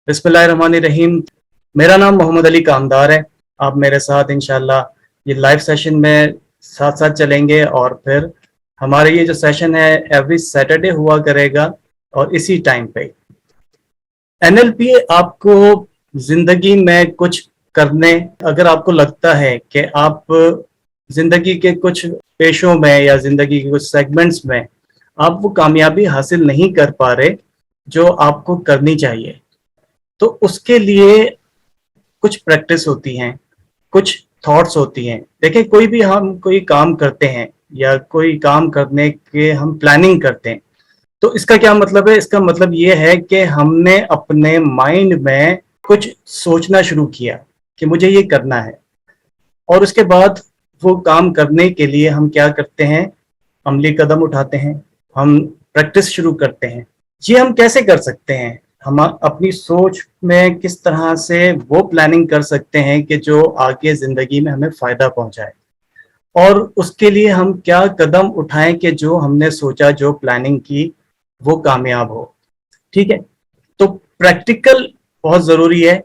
बिस्मिल्लाहिर्रहमानिर्रहीम। मेरा नाम मोहम्मद अली कामदार है। आप मेरे साथ इंशाल्लाह ये लाइव सेशन में साथ साथ चलेंगे और फिर हमारे ये जो सेशन है एवरी सैटरडे हुआ करेगा और इसी टाइम पे। एनएलपी आपको जिंदगी में कुछ करने, अगर आपको लगता है कि आप जिंदगी के कुछ पेशों में या जिंदगी के कुछ सेगमेंट्स में आप वो कामयाबी हासिल नहीं कर पा रहे जो आपको करनी चाहिए, तो उसके लिए कुछ प्रैक्टिस होती हैं, कुछ थॉट्स होती हैं। देखिए, कोई भी हम कोई काम करते हैं या कोई काम करने के हम प्लानिंग करते हैं, तो इसका क्या मतलब है? इसका मतलब ये है कि हमने अपने माइंड में कुछ सोचना शुरू किया कि मुझे ये करना है, और उसके बाद वो काम करने के लिए हम क्या करते हैं? अमली कदम उठाते हैं, हम प्रैक्टिस शुरू करते हैं। ये हम कैसे कर सकते हैं? हम अपनी सोच में किस तरह से वो प्लानिंग कर सकते हैं कि जो आगे जिंदगी में हमें फायदा पहुंचाए, और उसके लिए हम क्या कदम उठाएं कि जो हमने सोचा, जो प्लानिंग की, वो कामयाब हो। ठीक है, तो प्रैक्टिकल बहुत जरूरी है।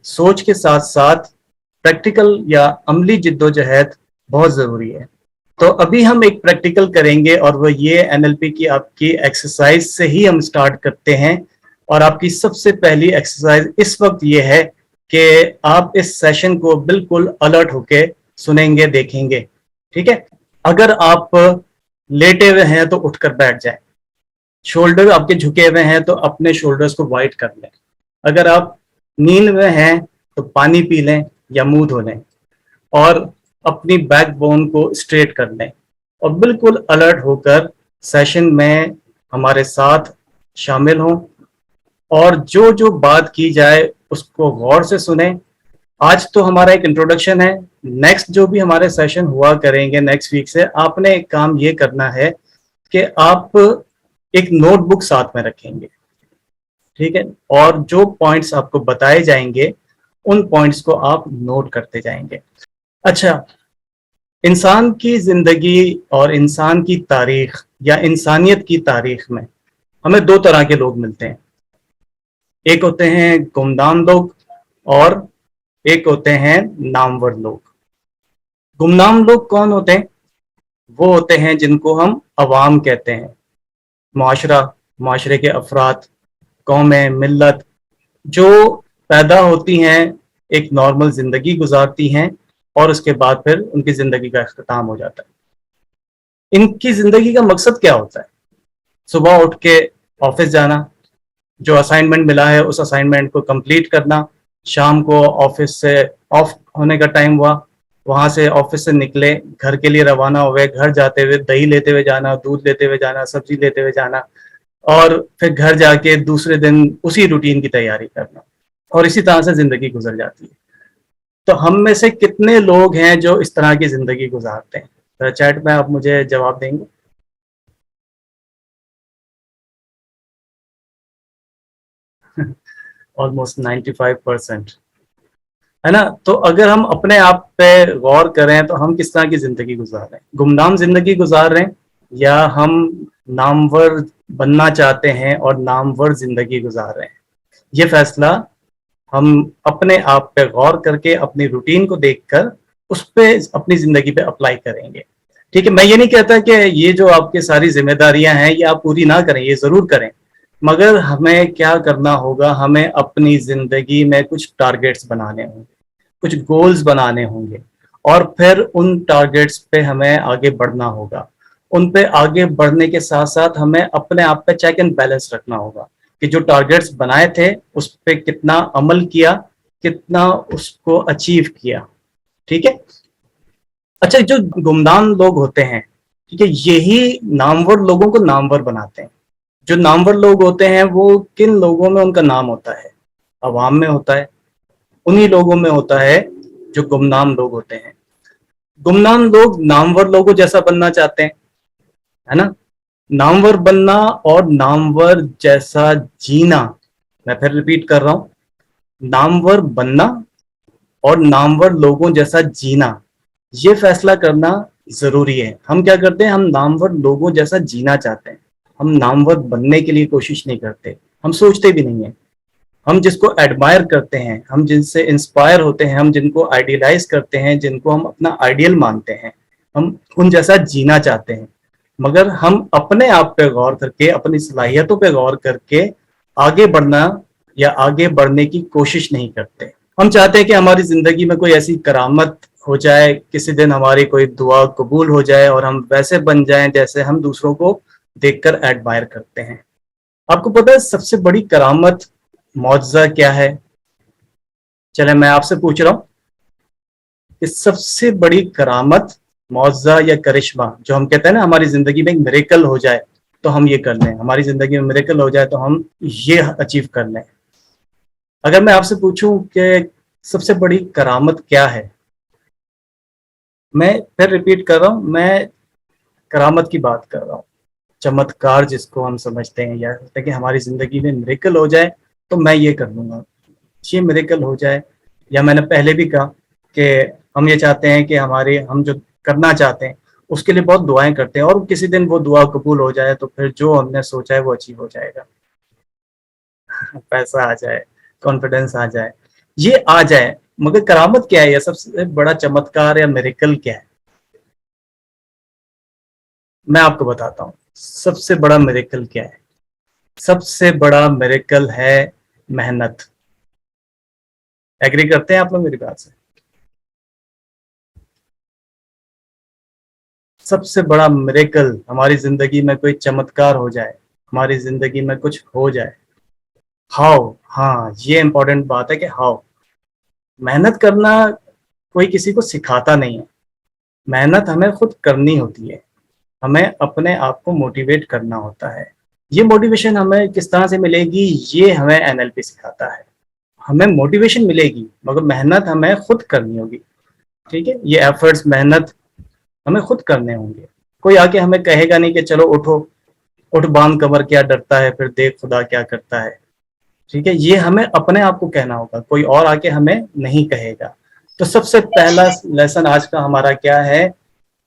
सोच के साथ साथ प्रैक्टिकल या अमली जिद्दोजहद बहुत जरूरी है। तो अभी हम एक प्रैक्टिकल करेंगे और वो ये एनएलपी की आपकी एक्सरसाइज से ही हम स्टार्ट करते हैं। और आपकी सबसे पहली एक्सरसाइज इस वक्त ये है कि आप इस सेशन को बिल्कुल अलर्ट होके सुनेंगे, देखेंगे। ठीक है, अगर आप लेटे हुए हैं तो उठकर बैठ जाएं। शोल्डर आपके झुके हुए हैं तो अपने शोल्डर्स को वाइड कर लें। अगर आप नींद में हैं तो पानी पी लें या मुंह धो लें, और अपनी बैकबोन को स्ट्रेट कर लें और बिल्कुल अलर्ट होकर सेशन में हमारे साथ शामिल हों, और जो जो बात की जाए उसको गौर से सुने। आज तो हमारा एक इंट्रोडक्शन है। नेक्स्ट जो भी हमारे सेशन हुआ करेंगे नेक्स्ट वीक से, आपने एक काम ये करना है कि आप एक नोटबुक साथ में रखेंगे। ठीक है, और जो पॉइंट्स आपको बताए जाएंगे उन पॉइंट्स को आप नोट करते जाएंगे। अच्छा, इंसान की जिंदगी और इंसान की तारीख या इंसानियत की तारीख में हमें दो तरह के लोग मिलते हैं। एक होते हैं गुमनाम लोग और एक होते हैं नामवर लोग। गुमनाम लोग कौन होते हैं? वो होते हैं जिनको हम अवाम कहते हैं। मुआशरा, मुआशरे के अफराद, कौमें, मिल्लत जो पैदा होती हैं, एक नॉर्मल जिंदगी गुजारती हैं, और उसके बाद फिर उनकी जिंदगी का अख्ताम हो जाता है। इनकी जिंदगी का मकसद क्या होता है? सुबह उठ के ऑफिस जाना, जो असाइनमेंट मिला है उस असाइनमेंट को कंप्लीट करना, शाम को ऑफिस से ऑफ होने का टाइम हुआ, वहां से ऑफिस से निकले, घर के लिए रवाना हुए, घर जाते हुए दही लेते हुए जाना, दूध लेते हुए जाना, सब्जी लेते हुए जाना, और फिर घर जाके दूसरे दिन उसी रूटीन की तैयारी करना, और इसी तरह से जिंदगी गुजर जाती है। तो हम में से कितने लोग हैं जो इस तरह की जिंदगी गुजारते हैं? तो चैट में आप मुझे जवाब देंगे। ऑलमोस्ट 95%, है ना? तो अगर हम अपने आप पे गौर करें तो हम किस तरह की जिंदगी गुजार रहे हैं? गुमनाम जिंदगी गुजार रहे हैं या हम नामवर बनना चाहते हैं और नामवर जिंदगी गुजार रहे हैं? ये फैसला हम अपने आप पे गौर करके, अपनी रूटीन को देखकर उस पे अपनी जिंदगी पे अप्लाई करेंगे। ठीक है, मैं ये नहीं कहता कि ये जो आपकी सारी जिम्मेदारियां हैं ये आप पूरी ना करें, ये जरूर करें, मगर हमें क्या करना होगा? हमें अपनी जिंदगी में कुछ टारगेट्स बनाने होंगे, कुछ गोल्स बनाने होंगे, और फिर उन टारगेट्स पे हमें आगे बढ़ना होगा। उन पे आगे बढ़ने के साथ साथ हमें अपने आप पे चेक एंड बैलेंस रखना होगा कि जो टारगेट्स बनाए थे उस पे कितना अमल किया, कितना उसको अचीव किया। ठीक है। अच्छा, जो गुमनाम लोग होते हैं, ठीक है, यही नामवर लोगों को नामवर बनाते हैं। जो नामवर लोग होते हैं वो किन लोगों में उनका नाम होता है? अवाम में होता है, उन्हीं लोगों में होता है जो गुमनाम लोग होते हैं। गुमनाम लोग नामवर लोगों जैसा बनना चाहते हैं, है ना? नामवर बनना और नामवर जैसा जीना, मैं फिर रिपीट कर रहा हूं, नामवर बनना और नामवर लोगों जैसा जीना, ये फैसला करना जरूरी है। हम क्या करते हैं? हम नामवर लोगों जैसा जीना चाहते हैं, हम नामवर बनने के लिए कोशिश नहीं करते, हम सोचते भी नहीं है। हम जिसको एडमायर करते हैं, हम जिनसे इंस्पायर होते हैं, हम जिनको आइडियलाइज करते हैं, जिनको हम अपना आइडियल मानते हैं, हम उन जैसा जीना चाहते हैं, मगर हम अपने आप पे गौर करके, अपनी सलाहियतों पे गौर करके आगे बढ़ना या आगे बढ़ने की कोशिश नहीं करते। हम चाहते हैं कि हमारी जिंदगी में कोई ऐसी करामत हो जाए, किसी दिन हमारी कोई दुआ कबूल हो जाए और हम वैसे बन जाएं जैसे हम दूसरों को देखकर एडमायर करते हैं। आपको पता है सबसे बड़ी करामत, मौजज़ा क्या है? चले मैं आपसे पूछ रहा हूं कि सबसे बड़ी करामत, मौजज़ा या करिश्मा जो हम कहते हैं ना हमारी जिंदगी में एक मिरेकल हो जाए तो हम ये कर लें, हमारी जिंदगी में मिरेकल हो जाए तो हम ये अचीव कर लें। अगर मैं आपसे पूछूं कि सबसे बड़ी करामत क्या है, मैं फिर रिपीट कर रहा हूं, मैं करामत की बात कर रहा हूं, चमत्कार जिसको हम समझते हैं, या होता है कि हमारी जिंदगी में मिरेकल हो जाए तो मैं ये कर लूंगा, ये मिरेकल हो जाए। या मैंने पहले भी कहा कि हम ये चाहते हैं कि हमारे, हम जो करना चाहते हैं उसके लिए बहुत दुआएं करते हैं और किसी दिन वो दुआ कबूल हो जाए तो फिर जो हमने सोचा है वो अचीव हो जाएगा। पैसा आ जाए, कॉन्फिडेंस आ जाए, ये आ जाए, मगर करामत क्या है या सबसे बड़ा चमत्कार या मिरेकल क्या है? मैं आपको बताता हूँ सबसे बड़ा मिरेकल क्या है। सबसे बड़ा मिरेकल है मेहनत। एग्री करते हैं आप लोग मेरी बात से? सबसे बड़ा मिरेकल, हमारी जिंदगी में कोई चमत्कार हो जाए, हमारी जिंदगी में कुछ हो जाए, हाउ, हाँ ये इंपॉर्टेंट बात है कि हाउ। मेहनत करना कोई किसी को सिखाता नहीं है, मेहनत हमें खुद करनी होती है, हमें अपने आप को मोटिवेट करना होता है। ये मोटिवेशन हमें किस तरह से मिलेगी, ये हमें एनएलपी सिखाता है। हमें मोटिवेशन मिलेगी मगर मेहनत हमें खुद करनी होगी, ठीक है? ये एफर्ट्स, मेहनत हमें खुद करने होंगे। कोई आके हमें कहेगा नहीं कि चलो उठो, उठ बांध कमर क्या डरता है, फिर देख खुदा क्या करता है, ठीक है? ये हमें अपने आप को कहना होगा, कोई और आके हमें नहीं कहेगा। तो सबसे पहला लेसन आज का हमारा क्या है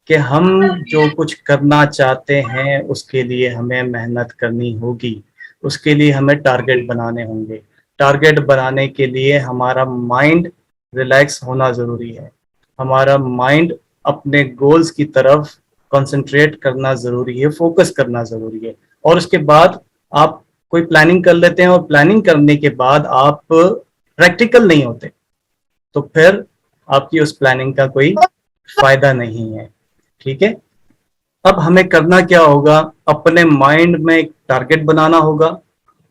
कि हम जो कुछ करना चाहते हैं उसके लिए हमें मेहनत करनी होगी, उसके लिए हमें टारगेट बनाने होंगे। टारगेट बनाने के लिए हमारा माइंड रिलैक्स होना ज़रूरी है, हमारा माइंड अपने गोल्स की तरफ कंसंट्रेट करना ज़रूरी है, फोकस करना ज़रूरी है। और उसके बाद आप कोई प्लानिंग कर लेते हैं और प्लानिंग करने के बाद आप प्रैक्टिकल नहीं होते तो फिर आपकी उस प्लानिंग का कोई फायदा नहीं है, ठीक है? अब हमें करना क्या होगा, अपने माइंड में एक टारगेट बनाना होगा,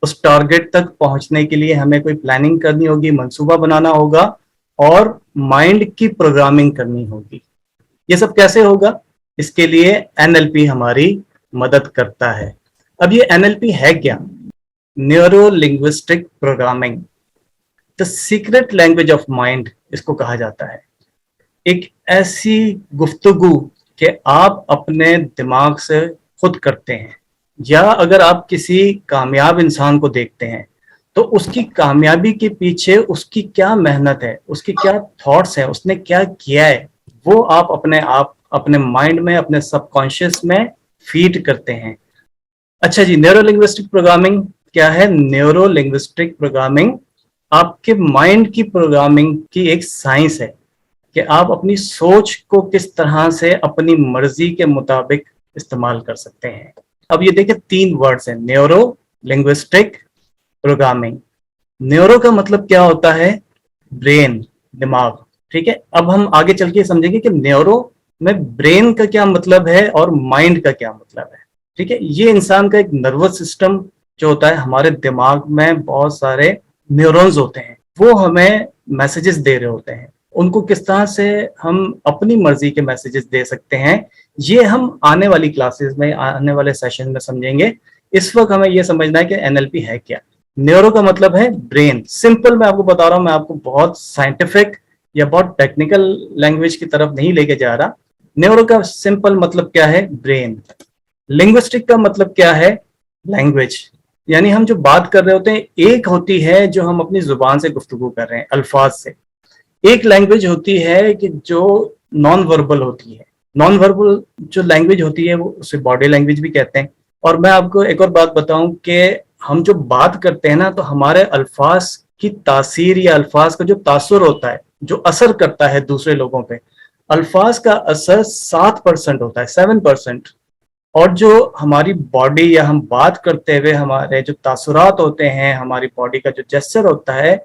उस टारगेट तक पहुंचने के लिए हमें कोई प्लानिंग करनी होगी, मंसूबा बनाना होगा और माइंड की प्रोग्रामिंग करनी होगी। ये सब कैसे होगा? इसके लिए एनएलपी हमारी मदद करता है। अब ये एनएलपी है क्या? Neuro linguistic programming, the secret language of mind इसको कहा जाता है। एक ऐसी गुफ्तगू कि आप अपने दिमाग से खुद करते हैं, या अगर आप किसी कामयाब इंसान को देखते हैं तो उसकी कामयाबी के पीछे उसकी क्या मेहनत है, उसकी क्या थॉट्स है, उसने क्या किया है, वो आप अपने माइंड में, अपने सबकॉन्शियस में फीड करते हैं। अच्छा जी, न्यूरो लिंग्विस्टिक प्रोग्रामिंग क्या है? न्यूरो लिंग्विस्टिक प्रोग्रामिंग आपके माइंड की प्रोग्रामिंग की एक साइंस है कि आप अपनी सोच को किस तरह से अपनी मर्जी के मुताबिक इस्तेमाल कर सकते हैं। अब ये देखिए, 3 वर्ड्स हैं, न्यूरो लिंग्विस्टिक प्रोग्रामिंग। न्यूरो का मतलब क्या होता है? ब्रेन, दिमाग, ठीक है? अब हम आगे चल के समझेंगे कि न्यूरो में ब्रेन का क्या मतलब है और माइंड का क्या मतलब है, ठीक है? ये इंसान का एक नर्वस सिस्टम जो होता है, हमारे दिमाग में बहुत सारे न्यूरॉन्स होते हैं, वो हमें मैसेजेस दे रहे होते हैं। उनको किस तरह से हम अपनी मर्जी के मैसेजेस दे सकते हैं, ये हम आने वाली क्लासेस में, आने वाले सेशन में समझेंगे। इस वक्त हमें ये समझना है कि एनएलपी है क्या। न्यूरो का मतलब है ब्रेन, सिंपल मैं आपको बता रहा हूं, मैं आपको बहुत साइंटिफिक या बहुत टेक्निकल लैंग्वेज की तरफ नहीं लेके जा रहा। न्यूरो का सिंपल मतलब क्या है? ब्रेन। लिंग्विस्टिक का मतलब क्या है? लैंग्वेज, यानी हम जो बात कर रहे होते हैं, एक होती है जो हम अपनी जुबान से गुफ्तगू कर रहे हैं, अल्फाज से। एक लैंग्वेज होती है कि जो नॉन वर्बल होती है। नॉन वर्बल जो लैंग्वेज होती है वो उसे बॉडी लैंग्वेज भी कहते हैं। और मैं आपको एक और बात बताऊं कि हम जो बात करते हैं ना, तो हमारे अल्फाज की तासीर या अल्फाज का जो तासुर होता है, जो असर करता है दूसरे लोगों पे, अल्फाज का असर 7% होता है, 7%। और जो हमारी बॉडी या हम बात करते हुए हमारे जो तासुरात होते हैं, हमारी बॉडी का जो जेस्चर होता है,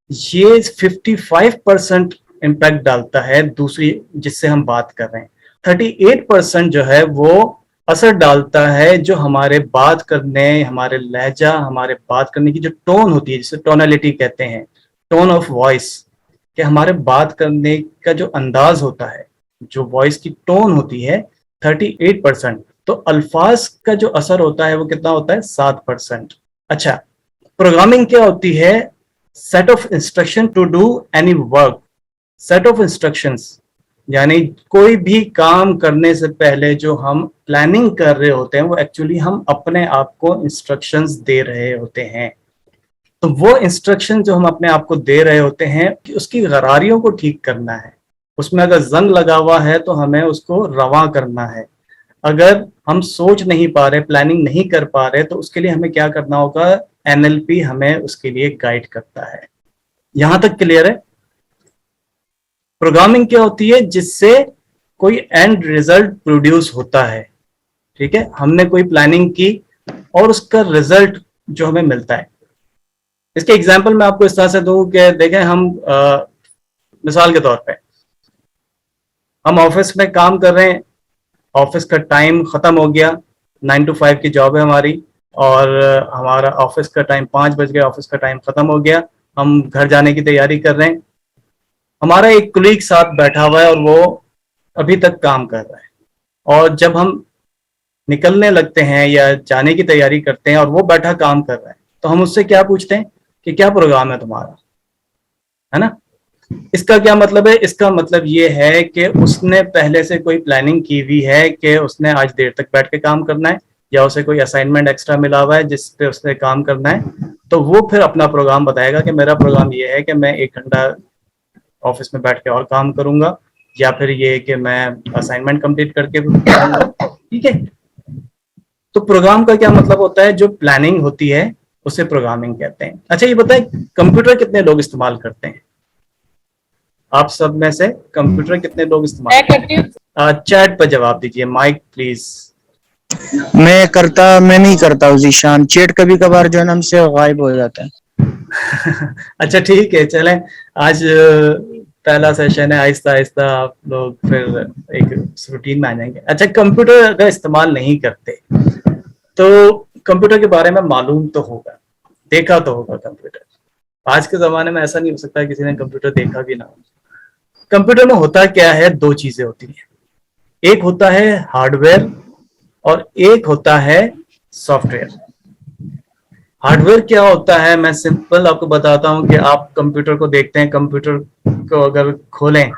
ये 55% इम्पैक्ट डालता है दूसरी जिससे हम बात कर रहे हैं। 38% जो है वो असर डालता है जो हमारे बात करने, हमारे लहजा, हमारे बात करने की जो टोन होती है, जिसे टोनलिटी कहते हैं, टोन ऑफ वॉइस, कि हमारे बात करने का जो अंदाज होता है, जो वॉइस की टोन होती है, 38%। तो अल्फाज का जो असर होता है वो कितना होता है? 7%। अच्छा, प्रोग्रामिंग क्या होती है? Set of instruction to do any work. Set of instructions यानी कोई भी काम करने से पहले जो हम प्लानिंग कर रहे होते हैं, वो एक्चुअली हम अपने आप को इंस्ट्रक्शंस दे रहे होते हैं। तो वो इंस्ट्रक्शन जो हम अपने आप को दे रहे होते हैं कि उसकी गरारियों को ठीक करना है, उसमें अगर जंग लगा हुआ है तो हमें उसको रवा करना है। अगर हम सोच नहीं पा रहे, प्लानिंग नहीं कर पा रहे, तो उसके लिए हमें क्या करना होगा? एनएलपी हमें उसके लिए गाइड करता है। यहां तक क्लियर है? प्रोग्रामिंग क्या होती है? जिससे कोई एंड रिजल्ट प्रोड्यूस होता है। ठीक है, हमने कोई प्लानिंग की और उसका रिजल्ट जो हमें मिलता है। इसके एग्जाम्पल मैं आपको इस तरह से दूं कि देखें, हम मिसाल के तौर पे हम ऑफिस में काम कर रहे हैं, ऑफिस का टाइम खत्म हो गया, 9 to 5 की जॉब है हमारी, और हमारा ऑफिस का टाइम 5 बज गया, ऑफिस का टाइम खत्म हो गया, हम घर जाने की तैयारी कर रहे हैं। हमारा एक कुलीग साथ बैठा हुआ है और वो अभी तक काम कर रहा है, और जब हम निकलने लगते हैं या जाने की तैयारी करते हैं और वो बैठा काम कर रहा है, तो हम उससे क्या पूछते हैं कि क्या प्रोग्राम है तुम्हारा, है ना? इसका क्या मतलब है? इसका मतलब ये है कि उसने पहले से कोई प्लानिंग की हुई है कि उसने आज देर तक बैठ के काम करना है, या उसे कोई असाइनमेंट एक्स्ट्रा मिला हुआ है जिस पे उसने काम करना है, तो वो फिर अपना प्रोग्राम बताएगा कि मेरा प्रोग्राम ये है कि मैं 1 घंटा ऑफिस में बैठ के और काम करूंगा, या फिर ये कि मैं असाइनमेंट कंप्लीट करके करूंगा। ठीक है, तो प्रोग्राम का क्या मतलब होता है? जो प्लानिंग होती है उसे प्रोग्रामिंग कहते हैं। अच्छा, ये बताएं, कंप्यूटर कितने लोग इस्तेमाल करते हैं? आप सब में से कंप्यूटर कितने लोग इस्तेमाल करते हैं? चैट पर जवाब दीजिए, माइक प्लीज। मैं नहीं करता हूँ जीशान, चैट कभी कभार जो है ना हमसे गायब हो जाता है। अच्छा ठीक है, चलें, आज पहला सेशन है, आहिस्ता आहिस्ता आप लोग फिर एक रूटीन में आ जाएंगे। अच्छा, कंप्यूटर का इस्तेमाल नहीं करते तो कंप्यूटर के बारे में मालूम तो होगा, देखा तो होगा कंप्यूटर। आज के जमाने में ऐसा नहीं हो सकता किसी ने कंप्यूटर देखा भी ना हो। कंप्यूटर में होता क्या है? 2 चीजें होती हैं, एक होता है हार्डवेयर और एक होता है सॉफ्टवेयर। हार्डवेयर क्या होता है? मैं सिंपल आपको बताता हूं कि आप कंप्यूटर को देखते हैं, कंप्यूटर को अगर खोलें,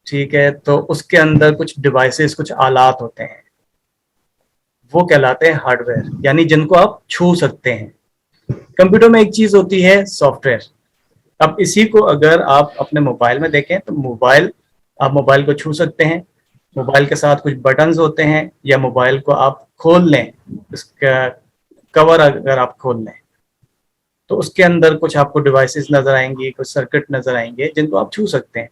ठीक है, तो उसके अंदर कुछ डिवाइसेस, कुछ आलात होते हैं, वो कहलाते हैं हार्डवेयर, यानी जिनको आप छू सकते हैं। कंप्यूटर में एक चीज होती है सॉफ्टवेयर। अब इसी को अगर आप अपने मोबाइल में देखें तो आप मोबाइल को छू सकते हैं, मोबाइल के साथ कुछ बटन्स होते हैं, या मोबाइल को आप खोल लें, इसका कवर अगर आप खोल लें तो उसके अंदर कुछ आपको डिवाइसेस नजर आएंगी, कुछ सर्किट नजर आएंगे जिनको आप छू सकते हैं।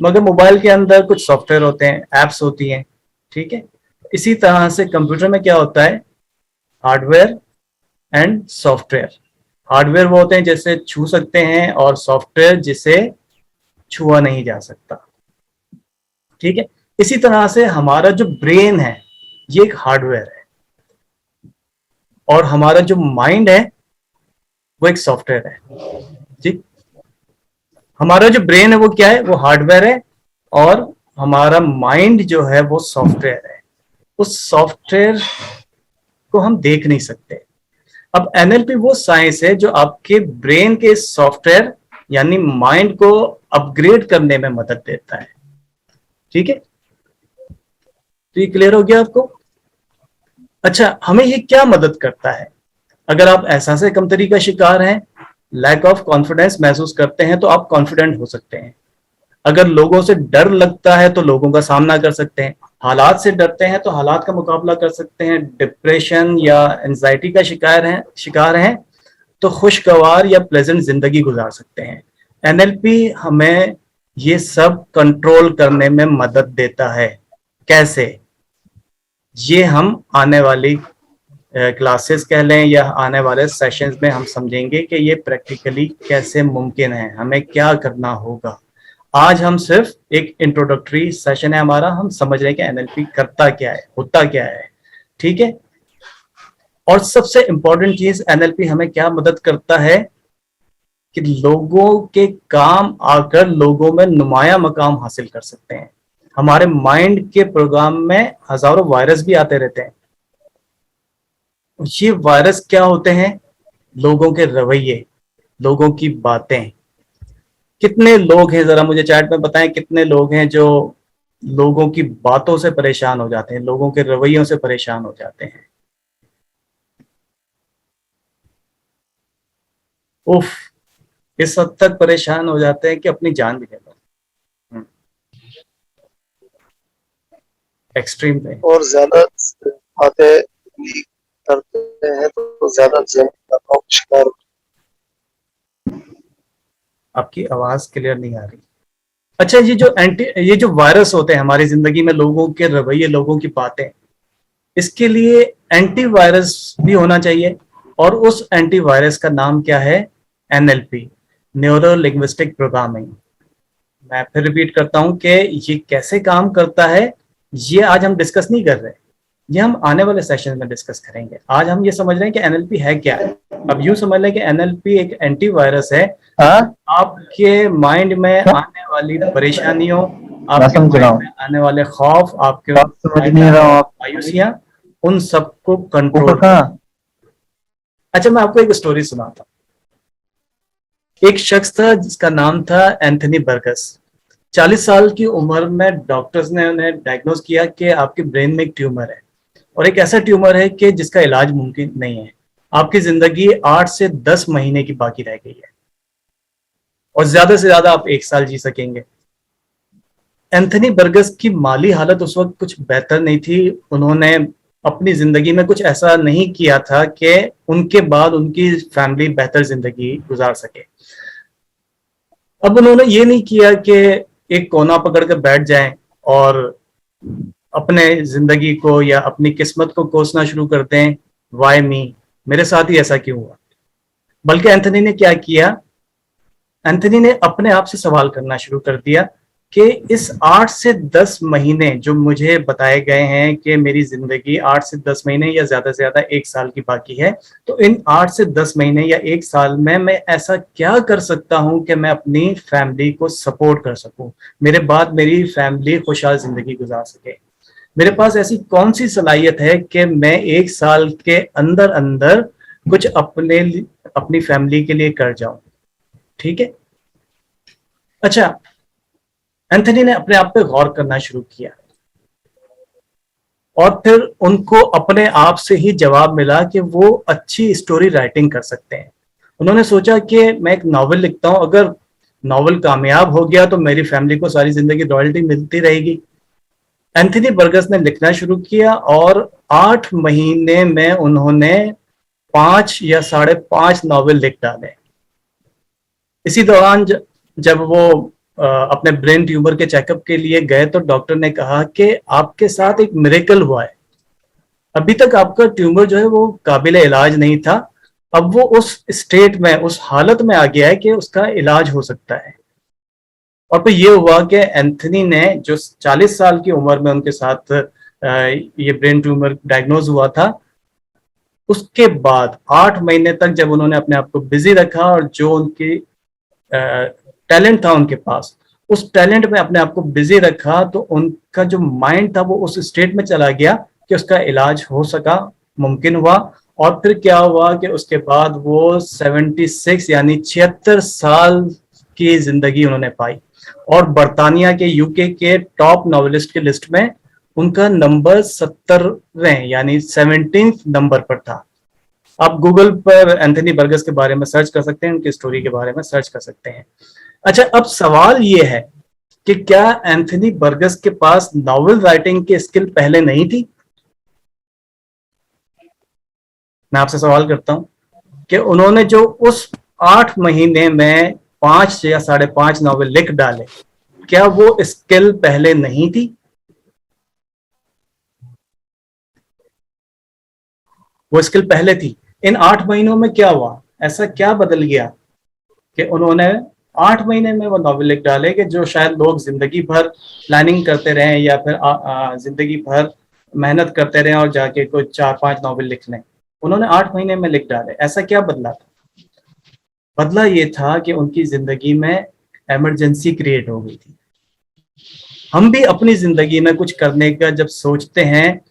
मगर मोबाइल के अंदर कुछ सॉफ्टवेयर होते हैं, एप्स होती हैं। ठीक है, इसी तरह से कंप्यूटर में क्या होता है? Hardware and software. हार्डवेयर वो होते हैं जिसे छू सकते हैं, और सॉफ्टवेयर जिसे छुआ नहीं जा सकता। ठीक है, इसी तरह से हमारा जो ब्रेन है ये एक हार्डवेयर है, और हमारा जो माइंड है वो एक सॉफ्टवेयर है। जी, हमारा जो ब्रेन है वो क्या है? वो हार्डवेयर है, और हमारा माइंड जो है वो सॉफ्टवेयर है। उस सॉफ्टवेयर को हम देख नहीं सकते। अब एनएलपी वो साइंस है जो आपके ब्रेन के सॉफ्टवेयर यानी माइंड को अपग्रेड करने में मदद देता है। ठीक है, तो ये क्लियर हो गया आपको? अच्छा, हमें ये क्या मदद करता है? अगर आप एहसास कमतरी का शिकार हैं, लैक ऑफ कॉन्फिडेंस महसूस करते हैं, तो आप कॉन्फिडेंट हो सकते हैं। अगर लोगों से डर लगता है तो लोगों का सामना कर सकते हैं। हालात से डरते हैं तो हालात का मुकाबला कर सकते हैं, डिप्रेशन या एंजाइटी का शिकार हैं तो खुशगवार या प्लेजेंट जिंदगी गुजार सकते हैं। एनएलपी हमें ये सब कंट्रोल करने में मदद देता है। कैसे? ये हम आने वाली क्लासेस कह लें या आने वाले सेशंस में हम समझेंगे कि ये प्रैक्टिकली कैसे मुमकिन है, हमें क्या करना होगा। आज हम सिर्फ एक इंट्रोडक्टरी सेशन है हमारा, हम समझ रहे हैं कि एनएलपी करता क्या है, होता क्या है, ठीक है। और सबसे इंपॉर्टेंट चीज, एनएलपी हमें क्या मदद करता है कि लोगों के काम आकर लोगों में नुमाया मकाम हासिल कर सकते हैं। हमारे माइंड के प्रोग्राम में हजारों वायरस भी आते रहते हैं। ये वायरस क्या होते हैं? लोगों के रवैये, लोगों की बातें। कितने लोग हैं, जरा मुझे चैट में बताएं, कितने लोग हैं जो लोगों की बातों से परेशान हो जाते हैं, लोगों के रवैयों से परेशान हो जाते हैं। उफ, इस हद तक परेशान हो जाते हैं कि अपनी जान भी ले लो। एक्सट्रीम पे। और ज्यादा बातें करते हैं तो ज्यादा का शिकार। आपकी आवाज क्लियर नहीं आ रही। अच्छा, ये जो वायरस होते हैं हमारी जिंदगी में, लोगों के रवैये, लोगों की बातें, इसके लिए एंटीवायरस भी होना चाहिए। और उस एंटीवायरस का नाम क्या है? NLP, neuro linguistic programming. मैं फिर रिपीट करता हूं कि ये कैसे काम करता है, ये आज हम डिस्कस नहीं कर रहे, ये हम आने वाले सेशन में डिस्कस करेंगे। आज हम ये समझ रहे हैं कि एनएलपी है क्या है। अब यूं समझ लें कि एनएलपी एक एंटीवायरस है। आपके माइंड में आने वाली परेशानियों, आपके माइंड में आने वाले खौफ, आपके समझ नहीं रहा हूं मायूसियां, उन सबको कंट्रोल। अच्छा, मैं आपको एक स्टोरी सुनाता हूं। एक शख्स था जिसका नाम था एंथनी बर्गस। 40 साल की उम्र में डॉक्टर्स ने उन्हें डायग्नोज किया कि आपके ब्रेन में एक ट्यूमर है, और एक ऐसा ट्यूमर है कि जिसका इलाज मुमकिन नहीं है। आपकी जिंदगी 8 से 10 महीने की बाकी रह गई है, और ज्यादा से ज्यादा आप 1 साल जी सकेंगे। एंथनी बर्गस की माली हालत उस वक्त कुछ बेहतर नहीं थी। उन्होंने अपनी जिंदगी में कुछ ऐसा नहीं किया था कि उनके बाद उनकी फैमिली बेहतर जिंदगी गुजार सके। अब उन्होंने ये नहीं किया कि एक कोना पकड़ कर बैठ जाएं और अपने जिंदगी को या अपनी किस्मत को कोसना शुरू कर दें, वाई मी, मेरे साथ ही ऐसा क्यों हुआ। बल्कि एंथनी ने क्या किया? एंथनी ने अपने आप से सवाल करना शुरू कर दिया कि इस 8 से 10 महीने जो मुझे बताए गए हैं कि मेरी जिंदगी 8 से 10 महीने या ज्यादा से ज्यादा 1 साल की बाकी है, तो इन 8 से 10 महीने या 1 साल में मैं ऐसा क्या कर सकता हूं कि मैं अपनी फैमिली को सपोर्ट कर सकूं, मेरे बाद मेरी फैमिली खुशहाल जिंदगी गुजार सके। मेरे पास ऐसी कौन सी सलाहियत है कि मैं 1 साल के अंदर अंदर कुछ अपनी फैमिली के लिए कर जाऊं। ठीक है। अच्छा, एंथनी ने अपने आप पे गौर करना शुरू किया, और फिर उनको अपने आप से ही जवाब मिला कि वो अच्छी स्टोरी राइटिंग कर सकते हैं। उन्होंने सोचा कि मैं एक नॉवेल लिखता हूं, अगर नॉवेल कामयाब हो गया तो मेरी फैमिली को सारी जिंदगी रॉयल्टी मिलती रहेगी। एंथनी बर्गस ने लिखना शुरू किया, और 8 महीने में उन्होंने 5 या 5.5 नॉवेल लिख डाले। इसी दौरान जब वो अपने ब्रेन ट्यूमर के चेकअप के लिए गए तो डॉक्टर ने कहा कि आपके साथ एक मिरेकल हुआ है। अभी तक आपका ट्यूमर जो है वो काबिल इलाज नहीं था, अब वो उस स्टेट में, उस हालत में आ गया है कि उसका इलाज हो सकता है। और फिर ये हुआ कि एंथनी ने, जो 40 साल की उम्र में उनके साथ ये ब्रेन ट्यूमर डायग्नोज हुआ था, उसके बाद 8 महीने तक जब उन्होंने अपने आप को बिजी रखा और जो उनकी टैलेंट था उनके पास, उस टैलेंट में अपने आप को बिजी रखा, तो उनका जो माइंड था वो उस स्टेट में चला गया कि उसका इलाज हो सका, मुमकिन हुआ। और फिर क्या हुआ कि उसके बाद वो 76 यानी 76 साल की जिंदगी उन्होंने पाई, और बर्तानिया के, यूके के टॉप नॉवेलिस्ट की लिस्ट में उनका नंबर 70वें यानी 17th नंबर पर था। आप गूगल पर एंथनी बर्गस के बारे में सर्च कर सकते हैं, उनकी स्टोरी के बारे में सर्च कर सकते हैं। अच्छा, अब सवाल ये है कि क्या एंथनी बर्गस के पास नॉवेल राइटिंग की स्किल पहले नहीं थी? मैं आपसे सवाल करता हूं कि उन्होंने जो उस 8 महीने में 5 या 5.5 नॉवेल लिख डाले, क्या वो स्किल पहले नहीं थी? वो स्किल पहले थी। इन 8 महीनों में क्या हुआ, ऐसा क्या बदल गया कि उन्होंने 8 महीने में वो नॉवेल लिख डाले कि जो शायद लोग जिंदगी भर प्लानिंग करते रहे या फिर जिंदगी भर मेहनत करते रहे और जाके कोई 4-5 नॉवेल लिख लें, उन्होंने 8 महीने में लिख डाले। ऐसा क्या बदला था? बदला ये था कि उनकी जिंदगी में इमरजेंसी क्रिएट हो गई थी। हम भी अपनी जिंदगी में कुछ करने का जब सोचते हैं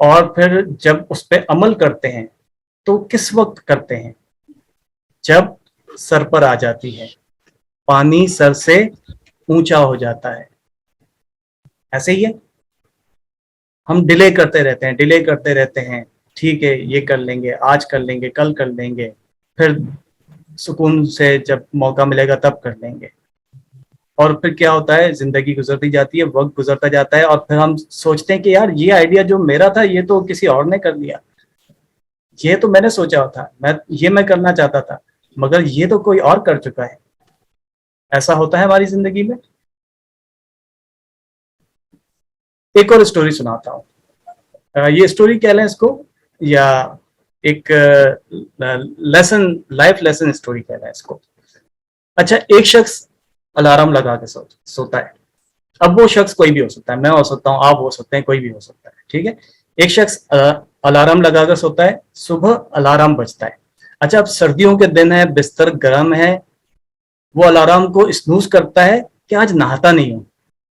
और फिर जब उस पर अमल करते हैं तो किस वक्त करते हैं? जब सर पर आ जाती है, पानी सर से ऊंचा हो जाता है। ऐसे ही है, हम डिले करते रहते हैं, डिले करते रहते हैं। ठीक है, ये कर लेंगे, आज कर लेंगे, कल कर लेंगे, फिर सुकून से जब मौका मिलेगा तब कर लेंगे। और फिर क्या होता है, जिंदगी गुजरती जाती है, वक्त गुजरता जाता है और फिर हम सोचते हैं कि यार ये आइडिया जो मेरा था ये तो किसी और ने कर लिया, ये तो मैंने सोचा था, मैं करना चाहता था, मगर ये तो कोई और कर चुका है। ऐसा होता है हमारी जिंदगी में। एक और स्टोरी सुनाता हूँ, ये स्टोरी कह लें इसको या एक लेसन, लाइफ लेसन स्टोरी कह लें इसको। अच्छा, एक शख्स अलार्म लगा के सोता है। अब वो शख्स कोई भी हो सकता है, मैं हो सकता हूँ, आप हो सकते हैं, कोई भी हो सकता है, ठीक है। एक शख्स अलार्म लगा कर सोता है, सुबह अलार्म बजता है। अच्छा, अब सर्दियों के दिन है, बिस्तर गर्म है, वो अलार्म को स्नूज करता है कि आज नहाता नहीं हूं,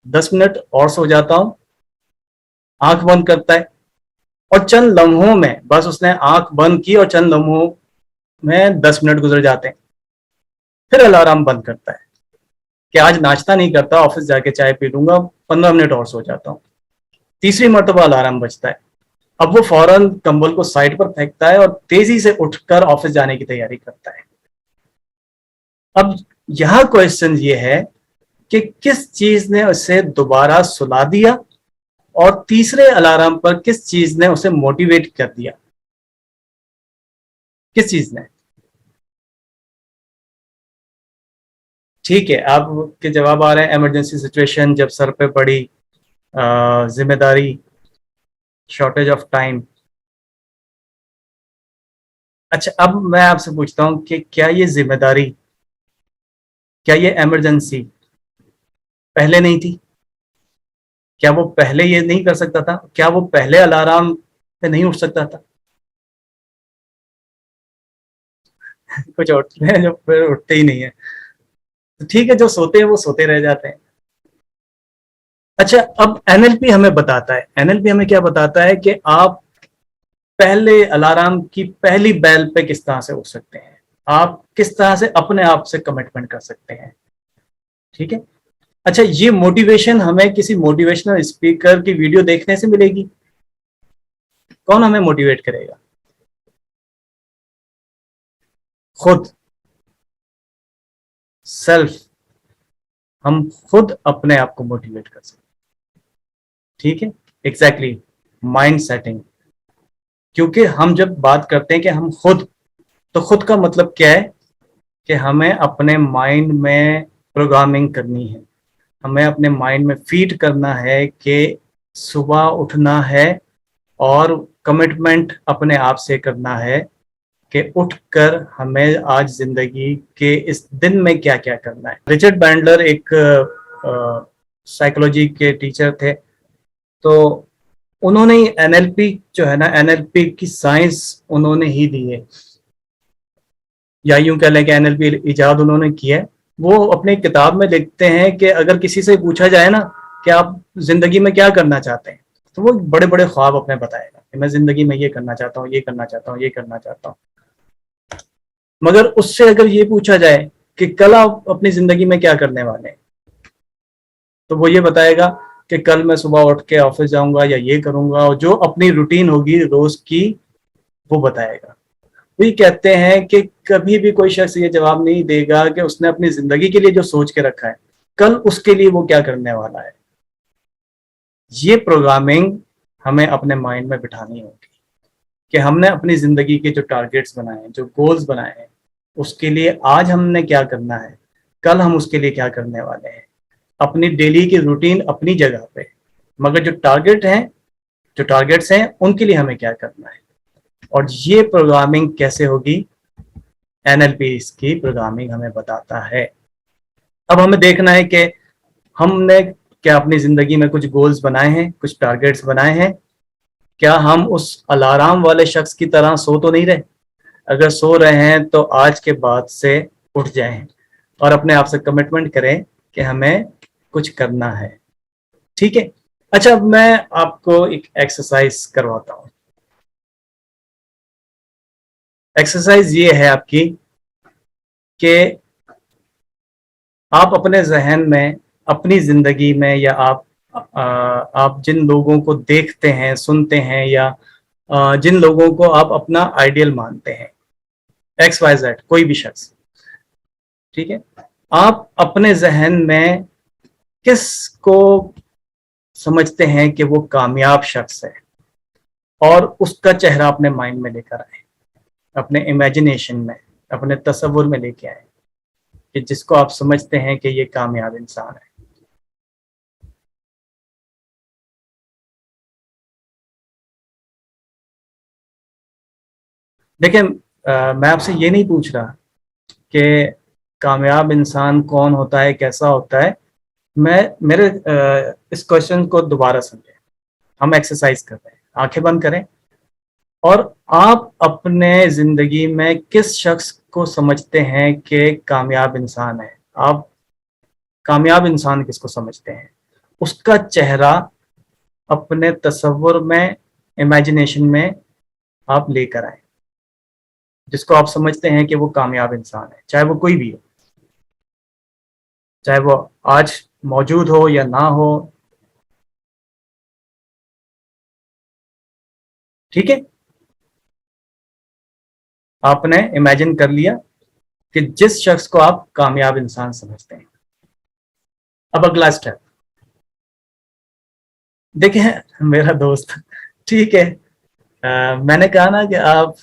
10 मिनट और सो जाता हूं। आंख बंद करता है और चंद लम्हों में, बस उसने आंख बंद की और चंद लम्हों में 10 मिनट गुजर जाते हैं। फिर अलार्म बंद करता है कि आज नाश्ता नहीं करता, ऑफिस जाके चाय पी लूंगा, 15 मिनट और सो जाता हूँ। तीसरी मरतबा अलार्म बजता है। अब वो फौरन कंबल को साइड पर फेंकता है और तेजी से उठकर ऑफिस जाने की तैयारी करता है। अब यह क्वेश्चन ये है कि किस चीज ने उसे दोबारा सुला दिया और तीसरे अलार्म पर किस चीज ने उसे मोटिवेट कर दिया? किस चीज ने? ठीक है, आपके जवाब आ रहे हैं इमरजेंसी सिचुएशन, जब सर पे पड़ी जिम्मेदारी, शॉर्टेज ऑफ टाइम। अच्छा, अब मैं आपसे पूछता हूं कि क्या ये जिम्मेदारी, क्या ये इमरजेंसी पहले नहीं थी? क्या वो पहले ये नहीं कर सकता था? क्या वो पहले अलार्म पे नहीं उठ सकता था? कुछ उठते हैं जो फिर उठते ही नहीं है। तो ठीक है, जो सोते हैं वो सोते रह जाते हैं। अच्छा, अब एनएलपी हमें बताता है, एनएलपी हमें क्या बताता है कि आप पहले अलार्म की पहली बेल पे किस तरह से उठ सकते हैं, आप किस तरह से अपने आप से कमिटमेंट कर सकते हैं। ठीक है। अच्छा, ये मोटिवेशन हमें किसी मोटिवेशनल स्पीकर की वीडियो देखने से मिलेगी? कौन हमें मोटिवेट करेगा? खुद, सेल्फ, हम खुद अपने आप को मोटिवेट कर सकते हैं। ठीक है, एग्जैक्टली, माइंड सेटिंग। क्योंकि हम जब बात करते हैं कि हम खुद, तो खुद का मतलब क्या है कि हमें अपने माइंड में प्रोग्रामिंग करनी है, हमें अपने माइंड में फीड करना है कि सुबह उठना है और कमिटमेंट अपने आप से करना है कि उठकर हमें आज जिंदगी के इस दिन में क्या क्या करना है। रिचर्ड बैंडलर एक साइकोलॉजी के टीचर थे, तो उन्होंने एनएलपी जो है ना, एनएलपी की साइंस उन्होंने ही दी है, या यूं कह लें कि एनएलपी इजाद उन्होंने किया है। वो अपनी किताब में लिखते हैं कि अगर किसी से पूछा जाए ना कि आप जिंदगी में क्या करना चाहते हैं, तो वो बड़े बड़े ख्वाब अपने बताएगा कि मैं जिंदगी में ये करना चाहता हूँ, ये करना चाहता हूँ, ये करना चाहता हूँ। मगर उससे अगर ये पूछा जाए कि कल आप अपनी जिंदगी में क्या करने वाले हैं, तो वो ये बताएगा कि कल मैं सुबह उठ के ऑफिस जाऊंगा या ये करूंगा, और जो अपनी रूटीन होगी रोज की वो बताएगा। वही कहते हैं कि कभी भी कोई शख्स ये जवाब नहीं देगा कि उसने अपनी जिंदगी के लिए जो सोच के रखा है कल उसके लिए वो क्या करने वाला है। ये प्रोग्रामिंग हमें अपने माइंड में बिठानी होगी कि हमने अपनी जिंदगी के जो टारगेट्स बनाए हैं, जो गोल्स बनाए हैं, उसके लिए आज हमने क्या करना है, कल हम उसके लिए क्या करने वाले हैं। अपनी डेली की रूटीन अपनी जगह पे, मगर जो टारगेट्स हैं उनके लिए हमें क्या करना है। और ये प्रोग्रामिंग कैसे होगी, एनएलपी इसकी प्रोग्रामिंग हमें बताता है। अब हमें देखना है कि हमने क्या अपनी जिंदगी में कुछ गोल्स बनाए हैं, कुछ टारगेट्स बनाए हैं। क्या हम उस अलार्म वाले शख्स की तरह सो तो नहीं रहे। अगर सो रहे हैं तो आज के बाद से उठ जाएं और अपने आप से कमिटमेंट करें कि हमें कुछ करना है। ठीक है। अच्छा, अब मैं आपको एक एक्सरसाइज करवाता हूं। एक्सरसाइज ये है आपकी कि आप अपने जहन में, अपनी जिंदगी में, या आप जिन लोगों को देखते हैं, सुनते हैं, या जिन लोगों को आप अपना आइडियल मानते हैं, XYZ कोई भी शख्स, ठीक है, आप अपने जहन में किस को समझते हैं कि वो कामयाब शख्स है, और उसका चेहरा अपने माइंड में लेकर आए, अपने इमेजिनेशन में, अपने तस्वुर में लेके आए कि जिसको आप समझते हैं कि ये कामयाब इंसान है। देखिए, मैं आपसे ये नहीं पूछ रहा कि कामयाब इंसान कौन होता है, कैसा होता है। मैं मेरे इस क्वेश्चन को दोबारा समझें। हम एक्सरसाइज कर रहे हैं, आंखें बंद करें, और आप अपने जिंदगी में किस शख्स को समझते हैं कि कामयाब इंसान है। आप कामयाब इंसान किसको समझते हैं, उसका चेहरा अपने तस्वुर में, इमेजिनेशन में आप लेकर आए, जिसको आप समझते हैं कि वो कामयाब इंसान है, चाहे वो कोई भी हो, चाहे वो आज मौजूद हो या ना हो। ठीक है, आपने इमेजिन कर लिया कि जिस शख्स को आप कामयाब इंसान समझते हैं। अब अगला स्टेप देखिए मेरा दोस्त, ठीक है, मैंने कहा ना कि आप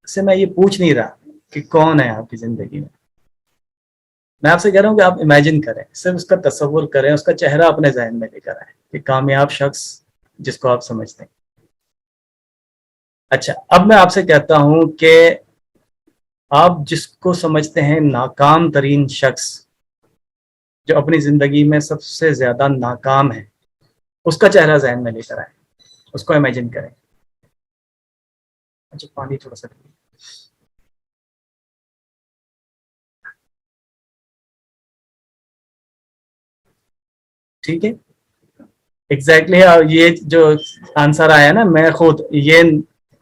से मैं ये पूछ नहीं रहा कि कौन है आपकी जिंदगी में। मैं आपसे कह रहा हूं कि आप इमेजिन करें, सिर्फ उसका तस्वुर करें, उसका चेहरा अपने जहन में लेकर आए कि कामयाब शख्स जिसको आप समझते हैं। अच्छा, अब मैं आपसे कहता हूं कि आप जिसको समझते हैं नाकाम तरीन शख्स, जो अपनी जिंदगी में सबसे ज्यादा नाकाम है, उसका चेहरा जहन में लेकर आए, उसको इमेजिन करें। अच्छा, पानी थोड़ा सा, ठीक है, एग्जैक्टली ये जो आंसर आया ना, मैं खुद ये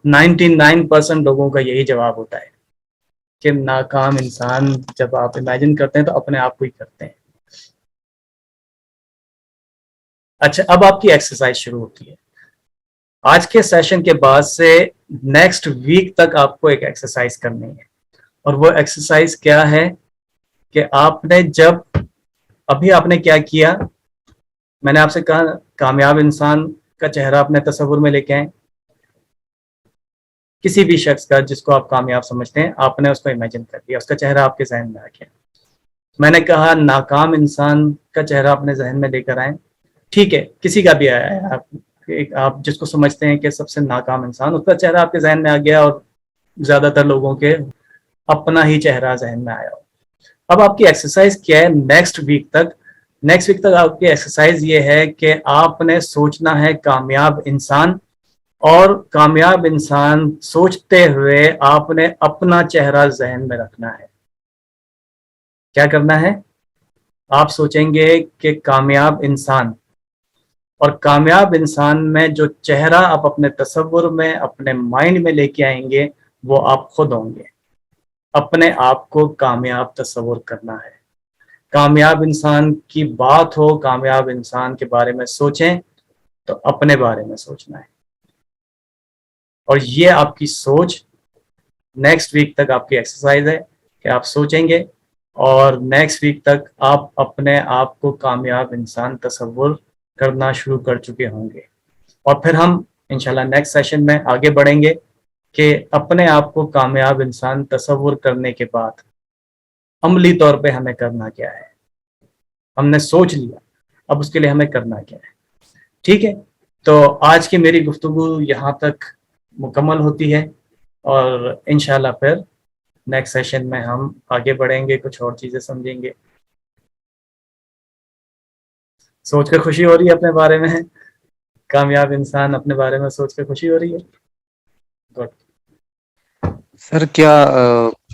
99% लोगों का यही जवाब होता है कि नाकाम इंसान जब आप इमेजिन करते हैं तो अपने आप को ही करते हैं। अच्छा, अब आपकी एक्सरसाइज शुरू होती है। आज के सेशन के बाद से नेक्स्ट वीक तक आपको एक एक्सरसाइज करनी है, और वो एक्सरसाइज क्या है कि आपने जब, अभी आपने क्या किया, मैंने आपसे कहा कामयाब इंसान का चेहरा अपने तस्वुर में लेके आए, किसी भी शख्स का जिसको आप कामयाब समझते हैं, आपने उसको इमेजिन कर लिया, उसका चेहरा आपके जहन में आ गया। मैंने कहा नाकाम इंसान का चेहरा अपने जहन में लेकर आए, ठीक है, किसी का भी आया है, आप जिसको समझते हैं कि सबसे नाकाम इंसान, उसका चेहरा आपके जहन में आ गया, और ज्यादातर लोगों के अपना ही चेहरा जहन में आया। अब आपकी एक्सरसाइज क्या है नेक्स्ट वीक तक आपकी एक्सरसाइज ये है कि आपने सोचना है कामयाब इंसान, और कामयाब इंसान सोचते हुए आपने अपना चेहरा जहन में रखना है। क्या करना है, आप सोचेंगे कि कामयाब इंसान, और कामयाब इंसान में जो चेहरा आप अपने तस्वुर में, अपने माइंड में लेके आएंगे, वो आप खुद होंगे। अपने आप को कामयाब तस्वुर करना है। कामयाब इंसान की बात हो, कामयाब इंसान के बारे में सोचें तो अपने बारे में सोचना है। और ये आपकी सोच नेक्स्ट वीक तक आपकी एक्सरसाइज है कि आप सोचेंगे और नेक्स्ट वीक तक आप अपने आप को कामयाब इंसान तस्वुर करना शुरू कर चुके होंगे। और फिर हम इंशाल्लाह नेक्स्ट सेशन में आगे बढ़ेंगे कि अपने आप को कामयाब इंसान तस्वुर करने के बाद अमली तौर पे हमें करना क्या है। हमने सोच लिया, अब उसके लिए हमें करना क्या है। ठीक है, तो आज की मेरी गुफ्तगू यहाँ तक मुकम्मल होती है और इंशाल्लाह फिर नेक्स्ट सेशन में हम आगे बढ़ेंगे, कुछ और चीज़ें समझेंगे। सोच कर खुशी हो रही है अपने बारे में, कामयाब इंसान अपने बारे में सोच कर खुशी हो रही है। गुड। सर क्या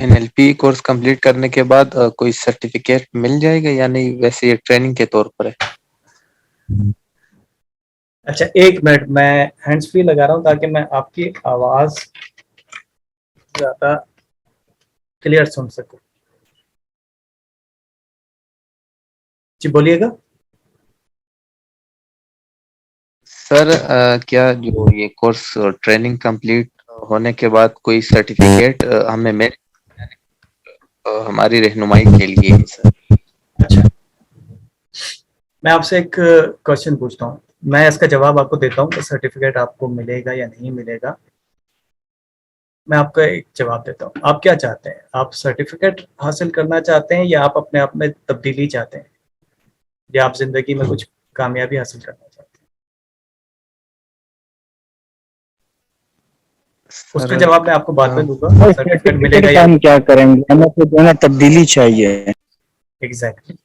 एनएलपी कोर्स कंप्लीट करने के बाद कोई सर्टिफिकेट मिल जाएगा या नहीं, वैसे ये ट्रेनिंग के तौर पर है? अच्छा, एक मिनट, मैं हैंड्स फ्री लगा रहा हूँ ताकि मैं आपकी आवाज ज्यादा क्लियर सुन सकूं। जी बोलिएगा। सर क्या जो ये कोर्स ट्रेनिंग कंप्लीट होने के बाद कोई सर्टिफिकेट हमें मिल हमारी रहनुमाई के लिए सर? अच्छा, मैं आपसे एक क्वेश्चन पूछता हूँ, मैं इसका जवाब आपको देता हूँ कि सर्टिफिकेट आपको मिलेगा या नहीं मिलेगा। मैं आपका एक जवाब देता हूँ, आप क्या चाहते हैं? आप सर्टिफिकेट हासिल करना चाहते हैं या आप अपने आप में तब्दीली चाहते हैं, या आप जिंदगी में कुछ कामयाबी हासिल करना चाहते हैं? उसका सर जवाब मैं आपको बाद में दूंगा, सर्टिफिकेट सर्टिफिकेट मिलेगा का या हम क्या करेंगे, हमें तो जो है ना तब्दीली चाहिए। एग्जैक्टली।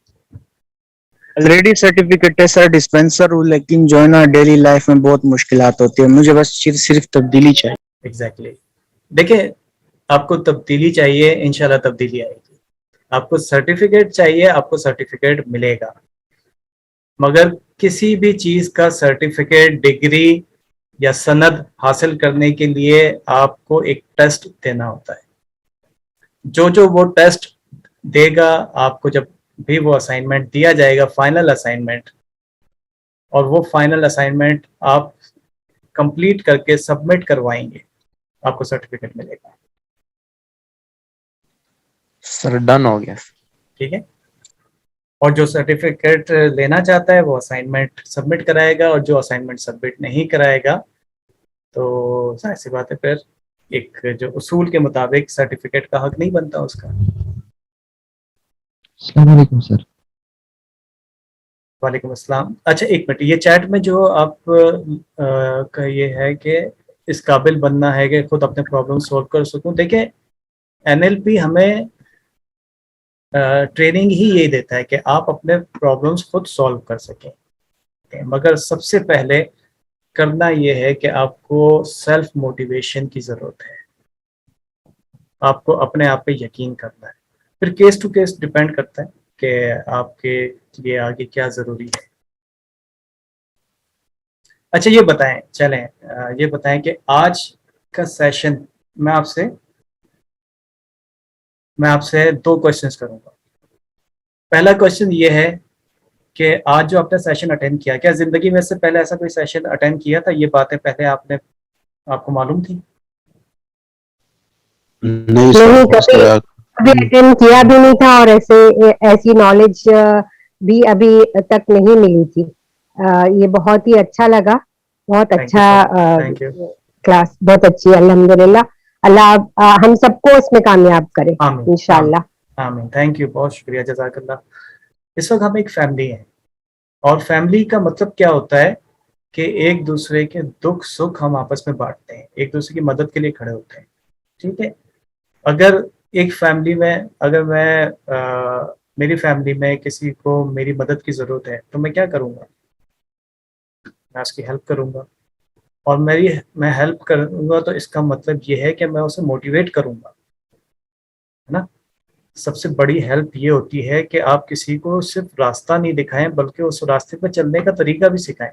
ऑलरेडी सर्टिफिकेट है सर, डिस्पेंसर हूँ, लेकिन जो है ना डेली लाइफ में बहुत मुश्किलात होती है, मुझे बस सिर्फ तब्दीली चाहिए। एग्जैक्टली। देखिए, आपको तब्दीली चाहिए, इंशाल्लाह तब्दीली आएगी। आपको सर्टिफिकेट चाहिए, आपको सर्टिफिकेट मिलेगा। मगर किसी भी चीज का सर्टिफिकेट, डिग्री या सनद हासिल करने के लिए आपको एक टेस्ट देना होता है। जो वो टेस्ट देगा आपको, जब भी वो असाइनमेंट दिया जाएगा, फाइनल असाइनमेंट, और वो फाइनल असाइनमेंट आप कंप्लीट करके सबमिट करवाएंगे, आपको सर्टिफिकेट मिलेगा। सर डन हो गया। ठीक है, और जो सर्टिफिकेट लेना चाहता है वो असाइनमेंट सबमिट कराएगा, और जो असाइनमेंट सबमिट नहीं कराएगा तो जाहिर सी बात है फिर एक जो उसूल के मुताबिक सर्टिफिकेट का हक नहीं बनता उसका। अस्सलाम वालेकुम सर। वालेकुम अस्सलाम। अच्छा, एक मिनट, ये चैट में जो आप का ये है कि इस काबिल बनना है कि खुद अपने प्रॉब्लम सॉल्व कर सकूं। देखिए, एनएलपी हमें ट्रेनिंग ही यही देता है कि आप अपने प्रॉब्लम्स खुद सॉल्व कर सकें, मगर सबसे पहले करना ये है कि आपको सेल्फ मोटिवेशन की ज़रूरत है। आपको अपने आप पे यकीन करना है। फिर केस टू केस डिपेंड करता है कि आपके लिए आगे क्या ज़रूरी है। अच्छा, ये बताएं, चलें ये बताएं कि आज का सेशन मैं आपसे दो क्वेश्चंस करूंगा। पहला क्वेश्चन ये है कि आज जो आपने सेशन अटेंड किया, क्या ज़िंदगी में से पहले ऐसा कोई सेशन अटेंड किया था? ये बातें पहले आपको मालूम थी? नहीं नहीं, कभी सर। कभी अटेंड किया भी नहीं था, और ऐसी नॉलेज भी अभी तक नहीं मिली थी। ये बहुत ही अच्छा लगा, बहुत थैंक यू अच्छा so much. Thank you. Class, बहुत अच्छी है, अल्हम्दुलिल्लाह। अल्लाह हम सबको इसमें कामयाब करे आमीन इंशाल्लाह। आमीन। थैंक यू, बहुत शुक्रिया, जज़ाकल्लाह। इस वक्त हम एक फैमिली हैं, और फैमिली का मतलब क्या होता है कि एक दूसरे के दुख सुख हम आपस में बांटते हैं, एक दूसरे की मदद के लिए खड़े होते हैं। ठीक है, अगर एक फैमिली में, अगर मेरी फैमिली में किसी को मेरी मदद की ज़रूरत है तो मैं क्या करूँगा? मैं उसकी हेल्प करूँगा, और मैं हेल्प करूँगा तो इसका मतलब ये है कि मैं उसे मोटिवेट करूँगा, है ना। सबसे बड़ी हेल्प ये होती है कि आप किसी को सिर्फ रास्ता नहीं दिखाएं, बल्कि उस रास्ते पर चलने का तरीका भी सिखाएं।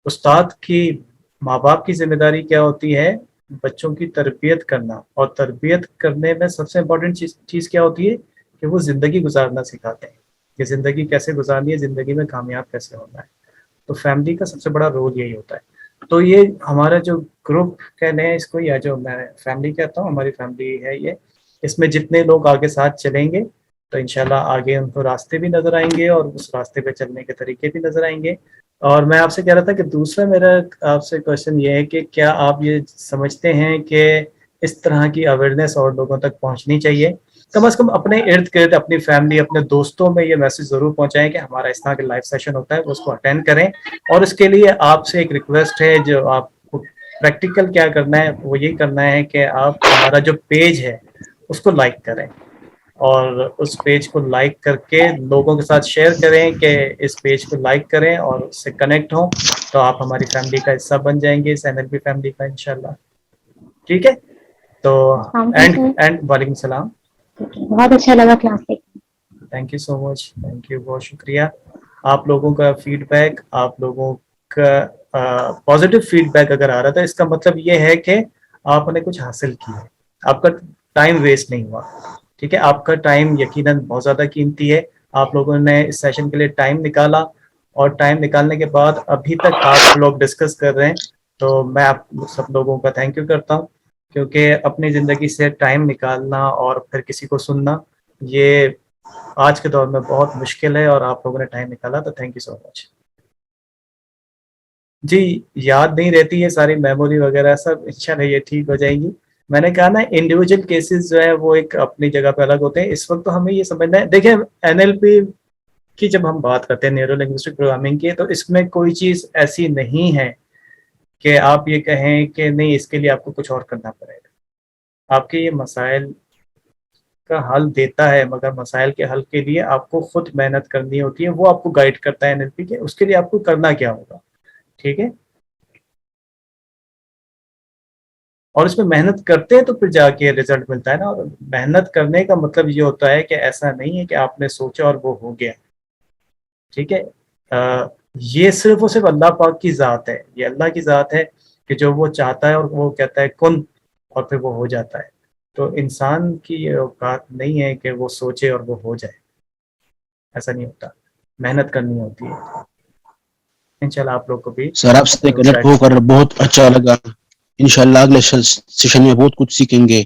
उस्ताद की, माँ बाप की जिम्मेदारी क्या होती है? बच्चों की तरबियत करना, और तरबियत करने में सबसे इम्पोर्टेंट चीज़ क्या होती है कि वो ज़िंदगी गुजारना सिखाते हैं, कि ज़िंदगी कैसे गुजारनी है, ज़िंदगी में कामयाब कैसे होना है। तो फैमिली का सबसे बड़ा रोल यही होता है। तो ये हमारा जो ग्रुप कहने हैं इसको, या जो मैं फैमिली कहता हूँ, हमारी फैमिली है ये, इसमें जितने लोग आगे साथ चलेंगे तो इंशाल्लाह आगे उनको रास्ते भी नजर आएंगे और उस रास्ते पे चलने के तरीके भी नजर आएंगे। और मैं आपसे कह रहा था कि दूसरा मेरा आपसे क्वेश्चन ये है कि क्या आप ये समझते हैं कि इस तरह की अवेयरनेस और लोगों तक पहुंचनी चाहिए, कम से कम अपने इर्द गिर्द, अपनी फैमिली, अपने दोस्तों में ये मैसेज जरूर पहुंचाएं कि हमारा इस तरह का लाइव सेशन होता है, वो उसको अटेंड करें। और उसके लिए आपसे एक रिक्वेस्ट है, जो आपको प्रैक्टिकल क्या करना है वो यही करना है कि आप हमारा जो पेज है उसको लाइक करें और उस पेज को लाइक करके लोगों के साथ शेयर करें कि इस पेज को लाइक करें और उससे कनेक्ट हों, तो आप हमारी फैमिली का हिस्सा बन जाएंगे, इस NLP फैमिली का इंशाल्लाह। ठीक है, तो एंड वालेकुम सलाम। बहुत अच्छा लगा क्लास से। Thank you so much, thank you, बहुत शुक्रिया। आप लोगों का फीडबैक, आप लोगों का पॉजिटिव फीडबैक अगर आ रहा था, इसका मतलब ये है कि आपने कुछ हासिल किया है, आपका टाइम वेस्ट नहीं हुआ। ठीक है, आपका टाइम यकीनन बहुत ज़्यादा कीमती है, आप लोगों ने इस सेशन के लिए टाइम निकाला और टाइम निकालने के बाद अभी तक आप लोग डिस्कस कर रहे हैं, तो मैं आप सब लोगों का थैंक यू करता हूँ, क्योंकि अपनी ज़िंदगी से टाइम निकालना और फिर किसी को सुनना ये आज के दौर में बहुत मुश्किल है, और आप लोगों ने टाइम निकाला, तो थैंक यू सो मच। जी, याद नहीं रहती है सारी मेमोरी वगैरह सब, इंशाल्लाह ये ठीक हो जाएंगी। मैंने कहा ना, इंडिविजुअल केसेस जो है वो एक अपनी जगह पे अलग होते हैं। इस वक्त तो हमें ये समझना है, देखिए NLP की जब हम बात करते हैं, न्यूरो लिंग्विस्टिक प्रोग्रामिंग की, तो इसमें कोई चीज़ ऐसी नहीं है कि आप ये कहें कि नहीं इसके लिए आपको कुछ और करना पड़ेगा। आपके ये मसाइल का हल देता है, मगर मसाइल के हल के लिए आपको खुद मेहनत करनी होती है, वो आपको गाइड करता है NLP के, उसके लिए आपको करना क्या होगा। ठीक है, और इसमें मेहनत करते हैं तो फिर जाके रिजल्ट मिलता है ना। और मेहनत करने का मतलब ये होता है कि ऐसा नहीं है कि आपने सोचा और वो हो गया। ठीक है, ये सिर्फ और सिर्फ अल्लाह पाक की ज़ात है, ये अल्लाह की ज़ात है कि जो वो चाहता है और वो कहता है कुन, और फिर वो हो जाता है। तो इंसान की ये औकात नहीं है कि वो सोचे और वो हो जाए, ऐसा नहीं होता, मेहनत करनी होती है। इंशाल्लाह आप लोग को भी सर आपसे कनेक्ट होकर बहुत अच्छा लगा। इंशाल्लाह अगले सेशन में बहुत कुछ सीखेंगे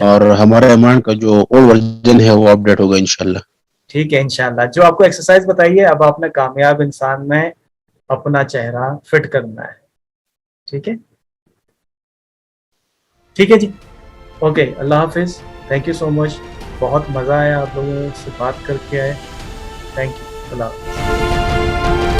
और हमारे माइंड का जो ओल्ड वर्जन है वो अपडेट होगा इंशाल्लाह। ठीक है, इंशाल्लाह। जो आपको एक्सरसाइज बताइए, अब आपने कामयाब इंसान में अपना चेहरा फिट करना है। ठीक है, ठीक है जी, ओके, अल्लाह हाफिज, थैंक यू सो मच, बहुत मज़ा आया आप लोगों से बात करके आए, थैंक यू, अल्लाह हाफिज।